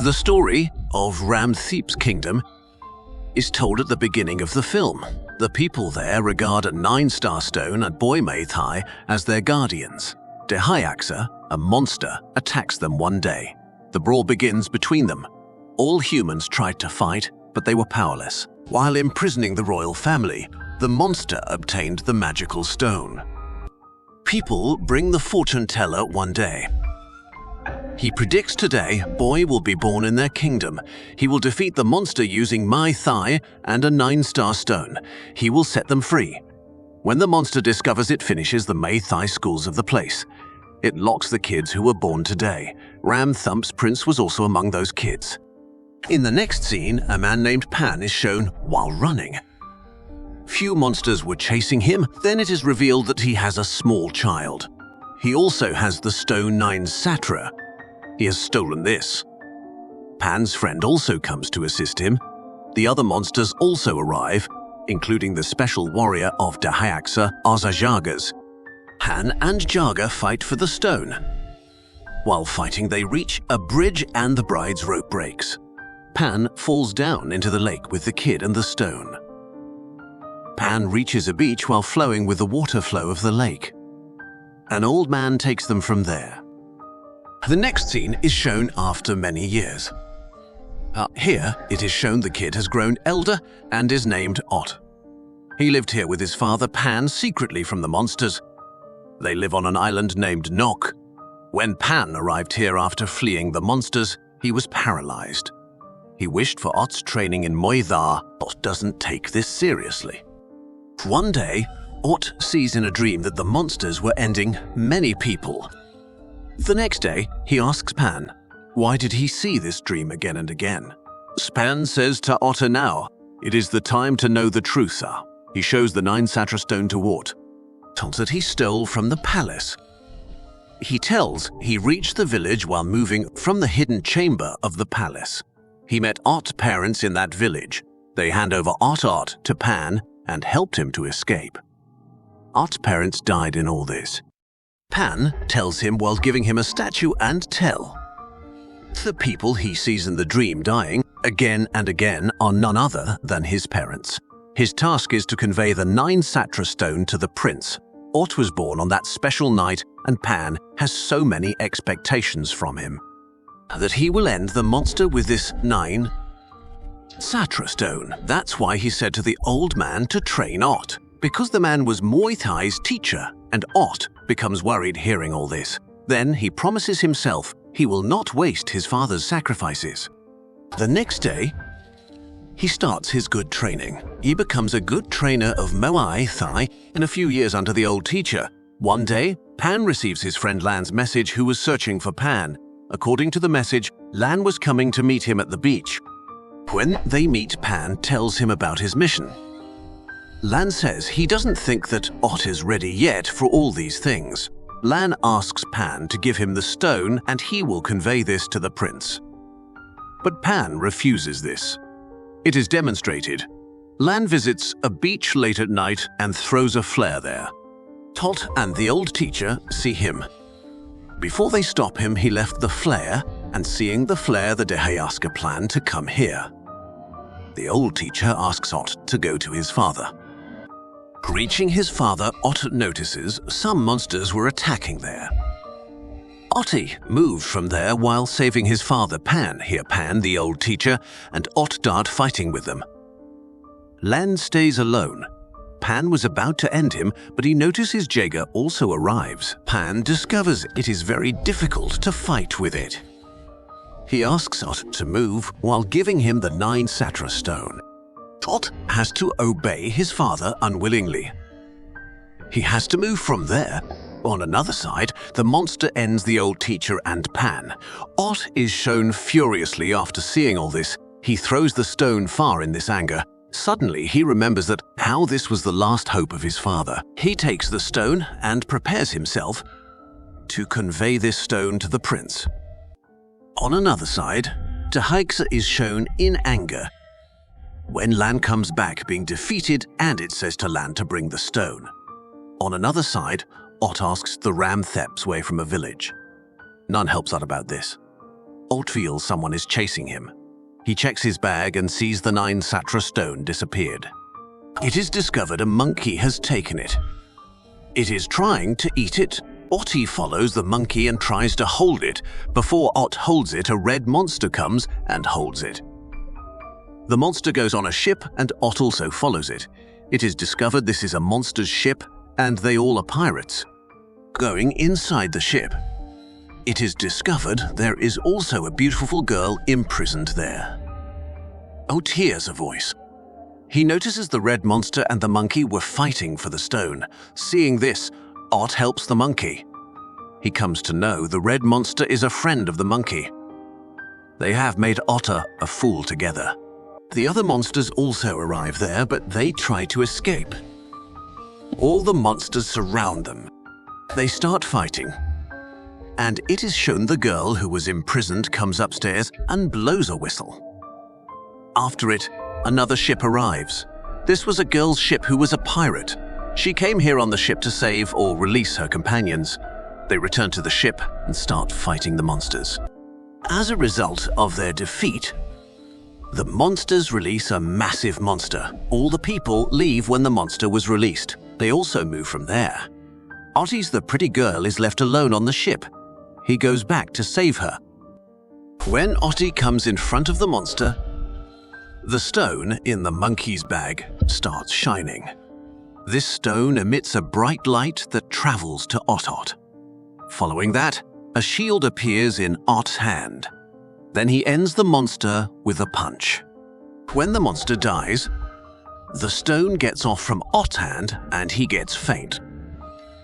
The story of Ramthep's kingdom is told at the beginning of the film. The people there regard a 9-star stone at Muay Thai as their guardians. Dehayaksa, a monster, attacks them one day. The brawl begins between them. All humans tried to fight, but they were powerless. While imprisoning the royal family, the monster obtained the magical stone. People bring the fortune teller one day. He predicts today a boy will be born in their kingdom. He will defeat the monster using Muay Thai and a 9-star stone. He will set them free. When the monster discovers it finishes the Muay Thai schools of the place, it locks the kids who were born today. Ramthep's prince was also among those kids. In the next scene, a man named Pan is shown while running. Few monsters were chasing him. Then it is revealed that he has a small child. He also has the stone 9 Satra. He has stolen this. Pan's friend also comes to assist him. The other monsters also arrive, including the special warrior of Dehayaksa, Jagas. Pan and Jaga fight for the stone. While fighting, they reach a bridge and the bride's rope breaks. Pan falls down into the lake with the kid and the stone. Pan reaches a beach while flowing with the water flow of the lake. An old man takes them from there. The next scene is shown after many years. Here, it is shown the kid has grown elder and is named Ot. He lived here with his father Pan secretly from the monsters. They live on an island named Nok. When Pan arrived here after fleeing the monsters, he was paralyzed. He wished for Ot's training in Muay Thai. Ot doesn't take this seriously. One day, Ot sees in a dream that the monsters were ending many people. The next day, he asks Pan, why did he see this dream again and again? Pan says to Otter now, it is the time to know the truth, sir. He shows the 9 Satra stone to Ot, tells that he stole from the palace. He tells he reached the village while moving from the hidden chamber of the palace. He met Ot's parents in that village. They hand over Ot to Pan and helped him to escape. Ot's parents died in all this. Pan tells him while giving him a statue and tell. The people he sees in the dream dying again and again are none other than his parents. His task is to convey the 9 Satra stone to the prince. Ot was born on that special night, and Pan has so many expectations from him that he will end the monster with this 9 Satra stone. That's why he said to the old man to train Ot, because the man was Muay Thai's teacher, and Ot becomes worried hearing all this. Then he promises himself he will not waste his father's sacrifices. The next day, he starts his good training. He becomes a good trainer of Muay Thai in a few years under the old teacher. One day, Pan receives his friend Lan's message who was searching for Pan. According to the message, Lan was coming to meet him at the beach. When they meet, Pan tells him about his mission. Lan says he doesn't think that Ot is ready yet for all these things. Lan asks Pan to give him the stone and he will convey this to the prince. But Pan refuses this. It is demonstrated. Lan visits a beach late at night and throws a flare there. Tot and the old teacher see him. Before they stop him, he left the flare, and seeing the flare, the Dehayaksa planned to come here. The old teacher asks Ot to go to his father. Reaching his father, Ot notices some monsters were attacking there. Otti moved from there while saving his father Pan, here Pan, the old teacher, and Ot dart fighting with them. Lan stays alone. Pan was about to end him, but he notices Jaga also arrives. Pan discovers it is very difficult to fight with it. He asks Ot to move while giving him the 9 Satra stone. Ot has to obey his father unwillingly. He has to move from there. On another side, the monster ends the old teacher and Pan. Ot is shown furiously after seeing all this. He throws the stone far in this anger. Suddenly, he remembers that how this was the last hope of his father. He takes the stone and prepares himself to convey this stone to the prince. On another side, Dehayaksa is shown in anger when Lan comes back being defeated, and it says to Lan to bring the stone. On another side, Ot asks the Ramthep's way from a village. None helps out about this. Ott feels someone is chasing him. He checks his bag and sees the 9 Satra stone disappeared. It is discovered a monkey has taken it. It is trying to eat it. Otti follows the monkey and tries to hold it. Before Ott holds it, a red monster comes and holds it. The monster goes on a ship and Ott also follows it. It is discovered this is a monster's ship and they all are pirates. Going inside the ship, it is discovered there is also a beautiful girl imprisoned there. Ott hears a voice. He notices the red monster and the monkey were fighting for the stone. Seeing this, Ott helps the monkey. He comes to know the red monster is a friend of the monkey. They have made Otter a fool together. The other monsters also arrive there, but they try to escape. All the monsters surround them. They start fighting. And it is shown the girl who was imprisoned comes upstairs and blows a whistle. After it, another ship arrives. This was a girl's ship who was a pirate. She came here on the ship to save or release her companions. They return to the ship and start fighting the monsters. As a result of their defeat, the monsters release a massive monster. All the people leave when the monster was released. They also move from there. Otti's the pretty girl is left alone on the ship. He goes back to save her. When Otti comes in front of the monster, the stone in the monkey's bag starts shining. This stone emits a bright light that travels to Ott. Following that, a shield appears in Ott's hand. Then he ends the monster with a punch. When the monster dies, the stone gets off from Ott's hand and he gets faint.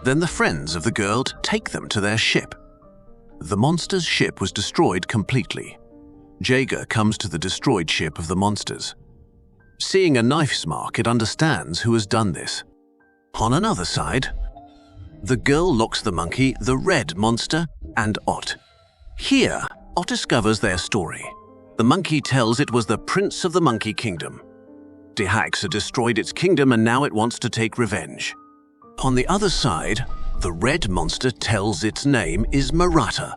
Then the friends of the girl take them to their ship. The monster's ship was destroyed completely. Jaeger comes to the destroyed ship of the monsters. Seeing a knife's mark, it understands who has done this. On another side, the girl locks the monkey, the red monster, and Ott. Here, Ott discovers their story. The monkey tells it was the prince of the monkey kingdom. Dehayaksa destroyed its kingdom and now it wants to take revenge. On the other side, the red monster tells its name is Maratta.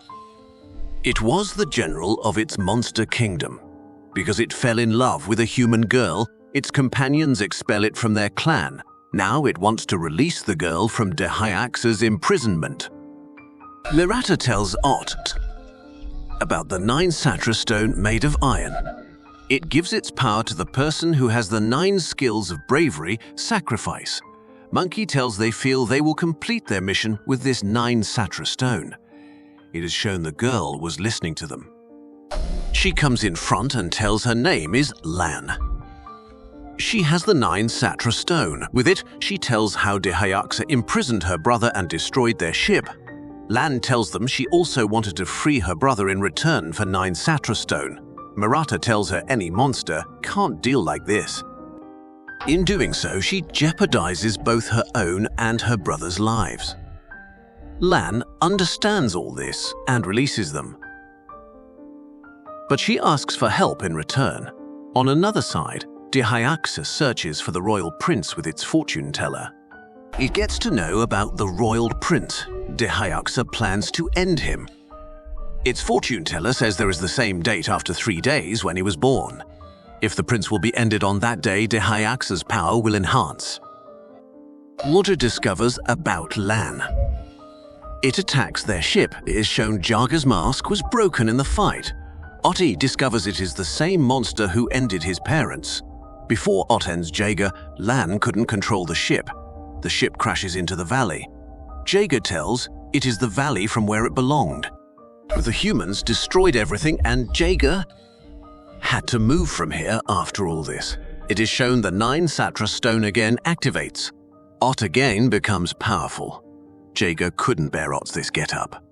It was the general of its monster kingdom. Because it fell in love with a human girl, its companions expel it from their clan. Now it wants to release the girl from Dehayaksa's imprisonment. Maratta tells Ott about the 9 Satra stone made of iron. It gives its power to the person who has the 9 skills of bravery, sacrifice. Monkey tells they feel they will complete their mission with this 9 Satra stone. It is shown the girl was listening to them. She comes in front and tells her name is Lan. She has the 9 Satra stone. With it, she tells how Dehayaksa imprisoned her brother and destroyed their ship. Lan tells them she also wanted to free her brother in return for 9 Satra stone. Maratta tells her any monster can't deal like this. In doing so, she jeopardizes both her own and her brother's lives. Lan understands all this and releases them. But she asks for help in return. On another side, Dehayaksa searches for the royal prince with its fortune teller. It gets to know about the royal prince. Dehayaksa plans to end him. Its fortune teller says there is the same date after 3 days when he was born. If the prince will be ended on that day, Dehayaksa's power will enhance. Water discovers about Lan. It attacks their ship. It is shown Jaga's mask was broken in the fight. Otti discovers it is the same monster who ended his parents. Before Ott ends Jaeger, Lan couldn't control the ship. The ship crashes into the valley. Jaeger tells it is the valley from where it belonged. The humans destroyed everything and Jaeger had to move from here after all this. It is shown the 9 Satra stone again activates. Ott again becomes powerful. Jaeger couldn't bear Ott's this get-up.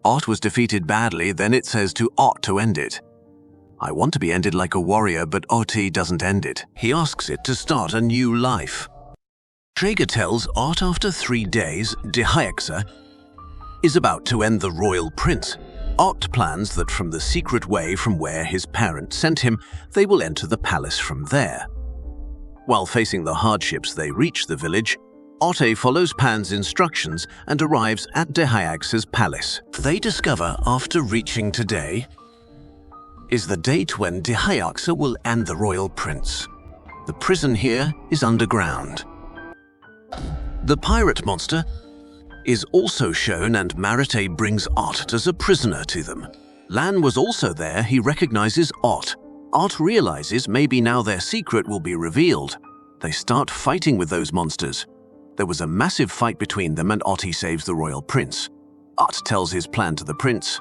Ott was defeated badly, then it says to Ott to end it. I want to be ended like a warrior, but Otti doesn't end it. He asks it to start a new life. Jaeger tells Ott after 3 days, Dehayaksa is about to end the royal prince. Ott plans that from the secret way from where his parents sent him, they will enter the palace from there. While facing the hardships, they reach the village. Otte follows Pan's instructions and arrives at Dehayaksa's palace. They discover after reaching today, is the date when Dehayaksa will end the royal prince. The prison here is underground. The pirate monster is also shown, and Maratta brings Ott as a prisoner to them. Lan was also there. He recognizes Ott. Ott realizes maybe now their secret will be revealed. They start fighting with those monsters. There was a massive fight between them, and Ott saves the royal prince. Ott tells his plan to the prince.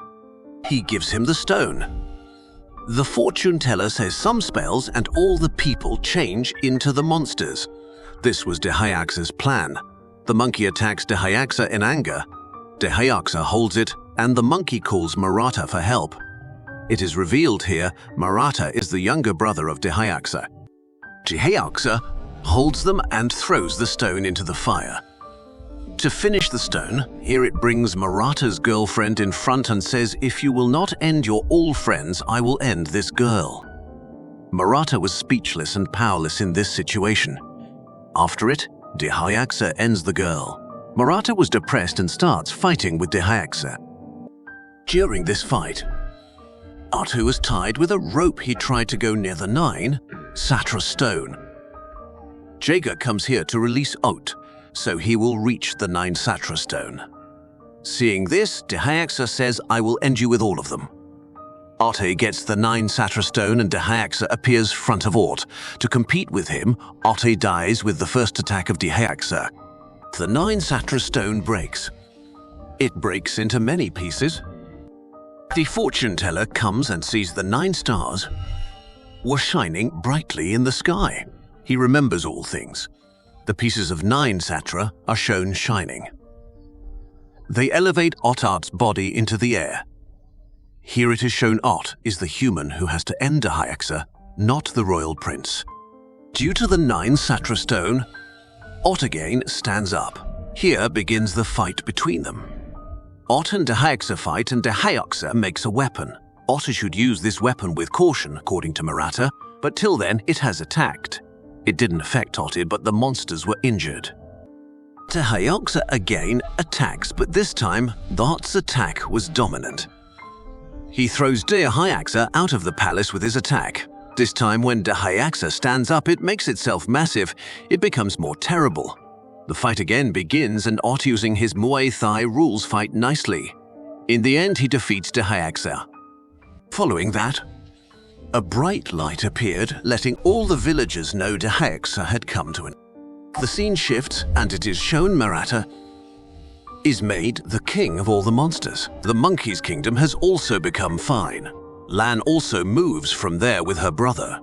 He gives him the stone. The fortune teller says some spells and all the people change into the monsters. This was Dehayaksa's plan. The monkey attacks Dehayaksa in anger. Dehayaksa holds it, and the monkey calls Maratta for help. It is revealed here Maratta is the younger brother of Dehayaksa. Dehayaksa holds them and throws the stone into the fire. To finish the stone, here it brings Maratta's girlfriend in front and says, "If you will not end your all friends, I will end this girl." Maratta was speechless and powerless in this situation. After it, Dehayaksa ends the girl. Maratta was depressed and starts fighting with Dehayaksa. During this fight, Ott was tied with a rope. He tried to go near the 9 Satra stone. Jaga comes here to release Ott, so he will reach the 9 Satra stone. Seeing this, Dehayaksa says, "I will end you with all of them." Ott gets the 9 Satra stone and Dehayaksa appears front of Ott. To compete with him, Ott dies with the first attack of Dehayaksa. The 9 Satra stone breaks. It breaks into many pieces. The fortune teller comes and sees the 9 stars were shining brightly in the sky. He remembers all things. The pieces of 9 Satra are shown shining. They elevate Ott's body into the air. Here it is shown Ott is the human who has to end Dehayaksa, not the royal prince. Due to the 9 Satra stone, Ott again stands up. Here begins the fight between them. Ott and Dehayaksa fight, and Dehayaksa makes a weapon. Ott should use this weapon with caution, according to Maratta, but till then it has attacked. It didn't affect Ott, but the monsters were injured. Dehayaksa again attacks, but this time Ott's attack was dominant. He throws Dehayaksa out of the palace with his attack. This time when Dehayaksa stands up, it makes itself massive. It becomes more terrible. The fight again begins, and Ott, using his Muay Thai rules, fight nicely. In the end, he defeats Dehayaksa. Following that, a bright light appeared, letting all the villagers know Dehayaksa had come to an end. The scene shifts, and it is shown Maratta is made the king of all the monsters. The monkey's kingdom has also become fine. Lan also moves from there with her brother.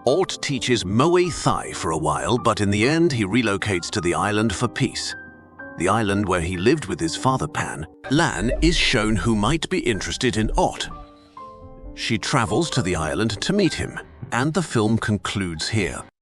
Ott teaches Muay Thai for a while, but in the end he relocates to the island for peace. The island where he lived with his father Pan. Lan is shown who might be interested in Ott. She travels to the island to meet him, and the film concludes here.